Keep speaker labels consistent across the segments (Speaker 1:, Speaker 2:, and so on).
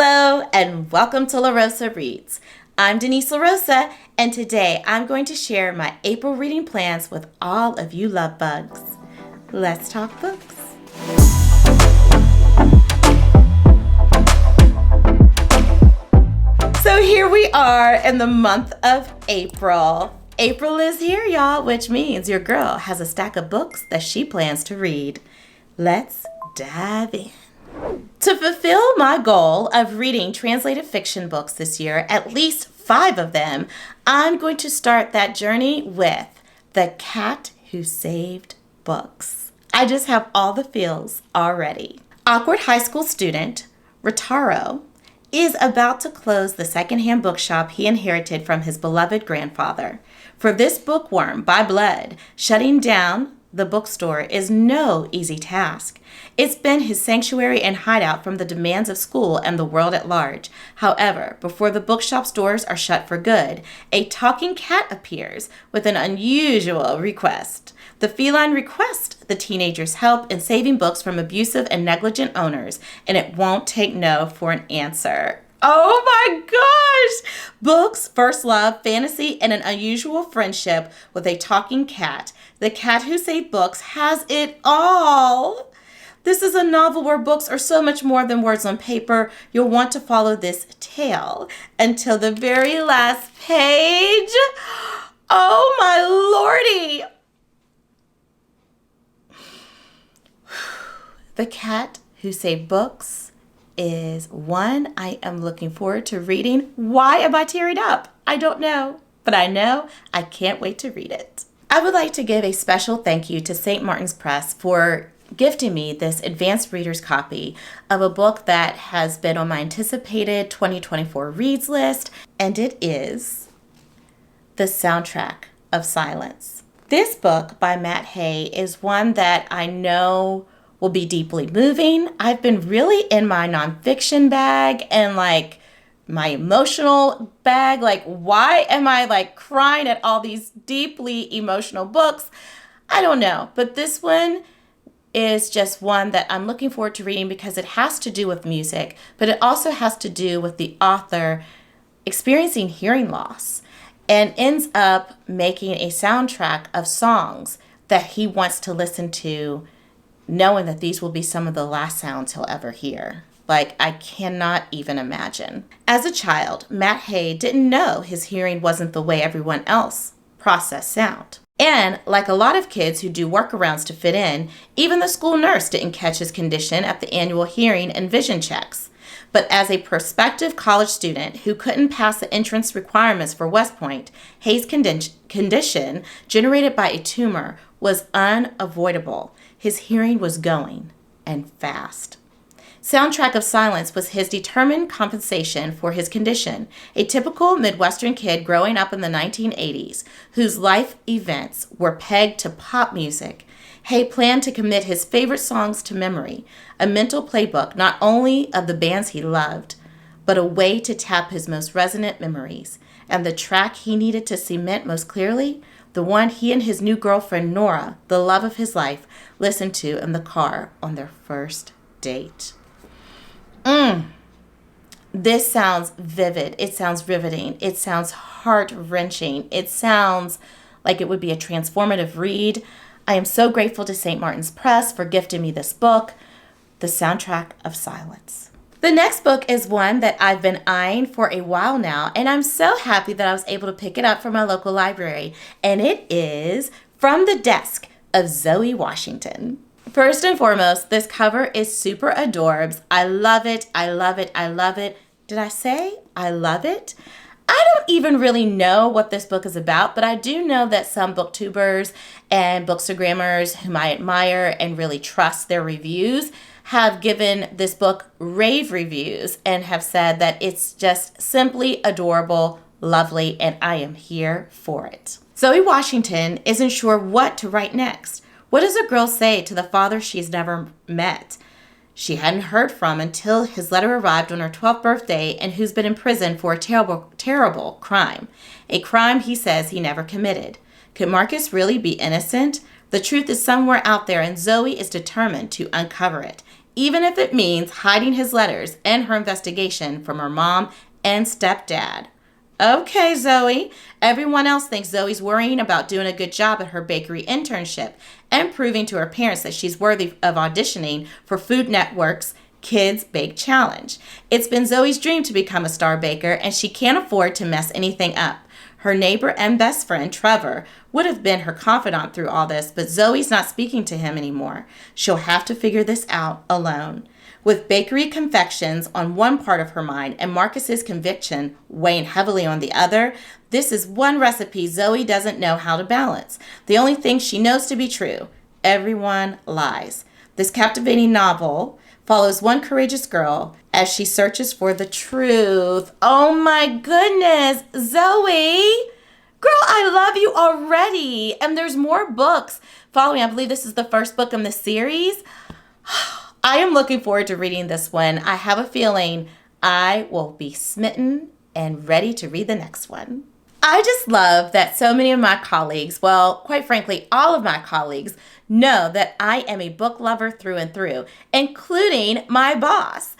Speaker 1: Hello and welcome to La Rosa Reads. I'm Denise La Rosa, and today I'm going to share my April reading plans with all of you love bugs. Let's talk books. So here we are in the month of April. April is here, y'all, which means your girl has a stack of books that she plans to read. Let's dive in. To fulfill my goal of reading translated fiction books this year, at least 5 of them, I'm going to start that journey with The Cat Who Saved Books. I just have all the feels already. Awkward high school student Rotaro is about to close the secondhand bookshop he inherited from his beloved grandfather. For this bookworm by blood, shutting down the bookstore is no easy task. It's been his sanctuary and hideout from the demands of school and the world at large. However, before the bookshop's doors are shut for good, a talking cat appears with an unusual request. The feline requests the teenager's help in saving books from abusive and negligent owners, and it won't take no for an answer. Oh my gosh! Books, first love, fantasy, and an unusual friendship with a talking cat. The Cat Who Saved Books has it all. This is a novel where books are so much more than words on paper. You'll want to follow this tale until the very last page. Oh my lordy! The Cat Who Saved Books is one I am looking forward to reading. Why am I tearing up? I don't know, but I know I can't wait to read it. I would like to give a special thank you to St. Martin's Press for gifting me this advanced reader's copy of a book that has been on my anticipated 2024 reads list, and it is The Soundtrack of Silence. This book by Matt Haig is one that I know will be deeply moving. I've been really in my nonfiction bag and my emotional bag. Why am I crying at all these deeply emotional books? I don't know. But this one is just one that I'm looking forward to reading because it has to do with music, but it also has to do with the author experiencing hearing loss and ends up making a soundtrack of songs that he wants to listen to, knowing that these will be some of the last sounds he'll ever hear. I cannot even imagine. As a child, Matt Haig didn't know his hearing wasn't the way everyone else processed sound. And like a lot of kids who do workarounds to fit in, even the school nurse didn't catch his condition at the annual hearing and vision checks. But as a prospective college student who couldn't pass the entrance requirements for West Point, Haig's condition, generated by a tumor, was unavoidable. His hearing was going, and fast. Soundtrack of Silence was his determined compensation for his condition, a typical Midwestern kid growing up in the 1980s, whose life events were pegged to pop music. Haig planned to commit his favorite songs to memory, a mental playbook not only of the bands he loved, but a way to tap his most resonant memories. And the track he needed to cement most clearly, the one he and his new girlfriend, Nora, the love of his life, listened to in the car on their first date. This sounds vivid. It sounds riveting. It sounds heart-wrenching. It sounds like it would be a transformative read. I am so grateful to St. Martin's Press for gifting me this book, The Soundtrack of Silence. The next book is one that I've been eyeing for a while now, and I'm so happy that I was able to pick it up from my local library, and it is From the Desk of Zoe Washington. First and foremost, this cover is super adorbs. I love it. I love it. I love it. Did I say I love it? I don't even really know what this book is about, but I do know that some booktubers and bookstagrammers whom I admire and really trust their reviews have given this book rave reviews and have said that it's just simply adorable, lovely, and I am here for it. Zoe Washington isn't sure what to write next. What does a girl say to the father she's never met, she hadn't heard from until his letter arrived on her 12th birthday, and who's been in prison for a terrible, terrible crime? A crime he says he never committed. Could Marcus really be innocent? The truth is somewhere out there, and Zoe is determined to uncover it, even if it means hiding his letters and her investigation from her mom and stepdad. Okay, Zoe. Everyone else thinks Zoe's worrying about doing a good job at her bakery internship and proving to her parents that she's worthy of auditioning for Food Network's Kids Bake Challenge. It's been Zoe's dream to become a star baker, and she can't afford to mess anything up. Her neighbor and best friend, Trevor, would have been her confidant through all this, but Zoe's not speaking to him anymore. She'll have to figure this out alone. With bakery confections on one part of her mind and Marcus's conviction weighing heavily on the other, this is one recipe Zoe doesn't know how to balance. The only thing she knows to be true: everyone lies. This captivating novel follows one courageous girl as she searches for the truth. Oh my goodness, Zoe! Girl, I love you already. And there's more books following. I believe this is the first book in the series. I am looking forward to reading this one. I have a feeling I will be smitten and ready to read the next one. I just love that so many of my colleagues, well, quite frankly, all of my colleagues, know that I am a book lover through and through, including my boss.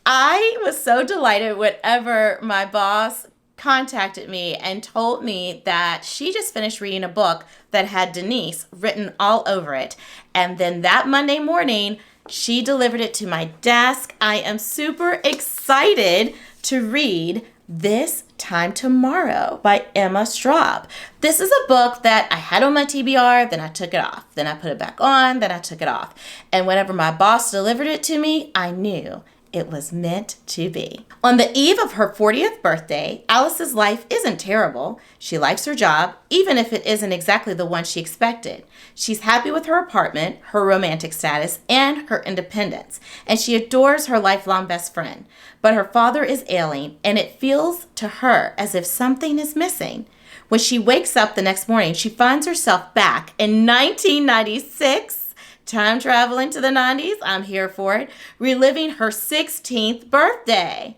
Speaker 1: I was so delighted whenever my boss contacted me and told me that she just finished reading a book that had Denise written all over it. And then that Monday morning, she delivered it to my desk. I am super excited to read This Time Tomorrow by Emma Straub. This is a book that I had on my TBR, then I took it off. Then I put it back on, then I took it off. And whenever my boss delivered it to me, I knew it was meant to be. On the eve of her 40th birthday, Alice's life isn't terrible. She likes her job, even if it isn't exactly the one she expected. She's happy with her apartment, her romantic status, and her independence. And she adores her lifelong best friend. But her father is ailing, and it feels to her as if something is missing. When she wakes up the next morning, she finds herself back in 1996. Time traveling to the 90s, I'm here for it, reliving her 16th birthday.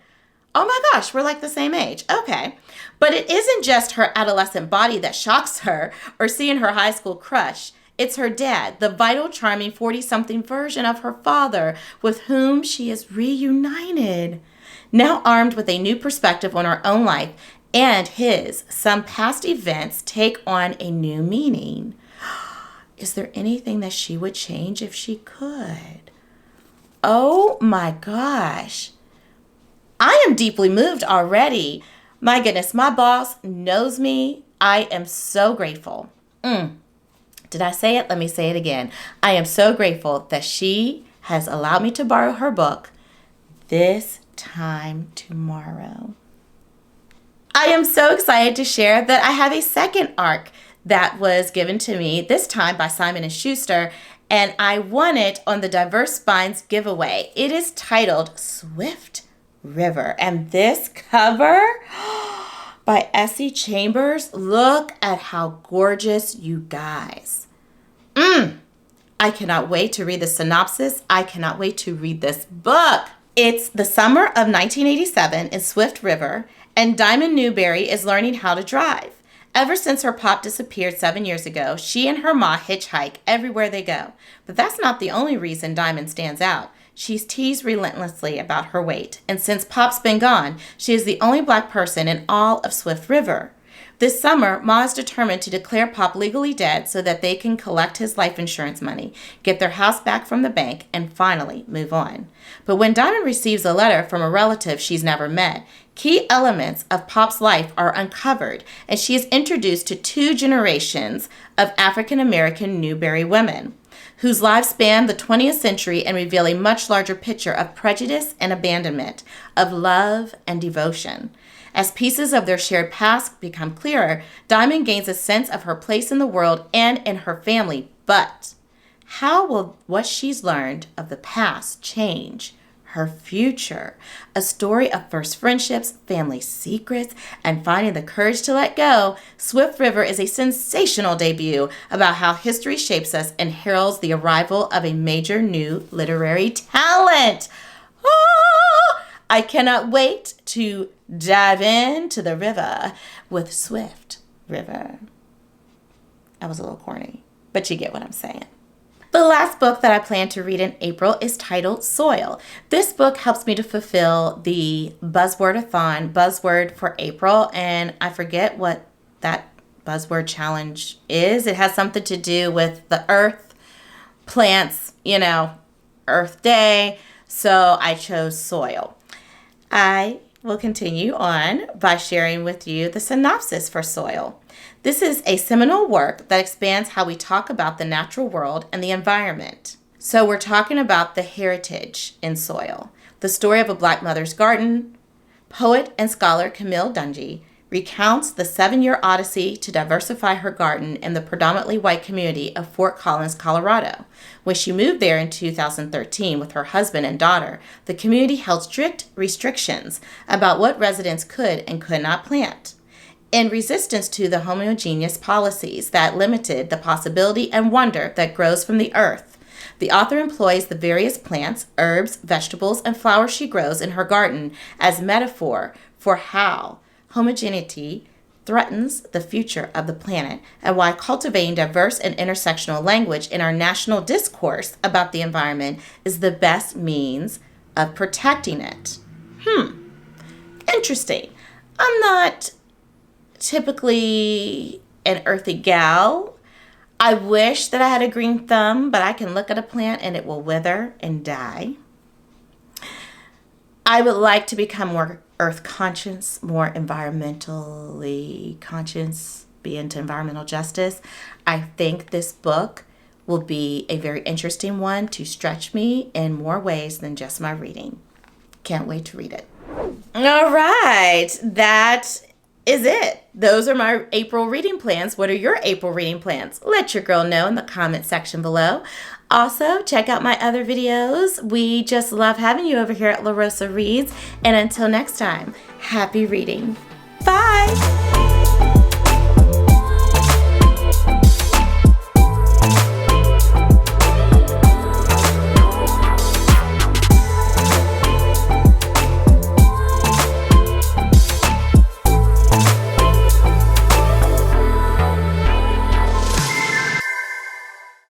Speaker 1: Oh my gosh, we're like the same age. Okay. But it isn't just her adolescent body that shocks her or seeing her high school crush. It's her dad, the vital, charming 40-something version of her father with whom she is reunited. Now armed with a new perspective on her own life and his, some past events take on a new meaning. Is there anything that she would change if she could? Oh my gosh. I am deeply moved already. My goodness, my boss knows me. I am so grateful. Did I say it? Let me say it again. I am so grateful that she has allowed me to borrow her book, This Time Tomorrow. I am so excited to share that I have a second arc that was given to me, this time by Simon & Schuster, and I won it on the Diverse Spines giveaway. It is titled Swift River, and this cover by Essie Chambers, look at how gorgeous, you guys. I cannot wait to read the synopsis. I cannot wait to read this book. It's the summer of 1987 in Swift River, and Diamond Newberry is learning how to drive. Ever since her pop disappeared 7 years ago, she and her ma hitchhike everywhere they go. But that's not the only reason Diamond stands out. She's teased relentlessly about her weight, and since Pop's been gone, she is the only black person in all of Swift River. This summer, Ma is determined to declare Pop legally dead so that they can collect his life insurance money, get their house back from the bank, and finally move on. But when Diamond receives a letter from a relative she's never met, key elements of Pop's life are uncovered, and she is introduced to 2 generations of African-American Newberry women, whose lives span the 20th century and reveal a much larger picture of prejudice and abandonment, of love and devotion. As pieces of their shared past become clearer, Diamond gains a sense of her place in the world and in her family. But how will what she's learned of the past change her future? A story of first friendships, family secrets, and finding the courage to let go, Swift River is a sensational debut about how history shapes us and heralds the arrival of a major new literary talent. I cannot wait to dive into the river with Swift River. I was a little corny, but you get what I'm saying. The last book that I plan to read in April is titled Soil. This book helps me to fulfill the Buzzword-a-thon, buzzword for April, and I forget what that buzzword challenge is. It has something to do with the earth, plants, Earth Day, so I chose soil. I will continue on by sharing with you the synopsis for Soil. This is a seminal work that expands how we talk about the natural world and the environment. So we're talking about the heritage in Soil, the story of a Black mother's garden. Poet and scholar Camille Dungy recounts the 7-year odyssey to diversify her garden in the predominantly white community of Fort Collins, Colorado. When she moved there in 2013 with her husband and daughter, the community held strict restrictions about what residents could and could not plant, in resistance to the homogeneous policies that limited the possibility and wonder that grows from the earth. The author employs the various plants, herbs, vegetables, and flowers she grows in her garden as metaphor for how homogeneity threatens the future of the planet and why cultivating diverse and intersectional language in our national discourse about the environment is the best means of protecting it. Interesting. I'm not typically an earthy gal. I wish that I had a green thumb, but I can look at a plant and it will wither and die. I would like to become more earth conscious, more environmentally conscious, be into environmental justice. I think this book will be a very interesting one to stretch me in more ways than just my reading. Can't wait to read it. All right, that is it. Those are my April reading plans. What are your April reading plans? Let your girl know in the comment section below. Also, check out my other videos. We just love having you over here at La Rosa Reads. And until next time, happy reading. Bye.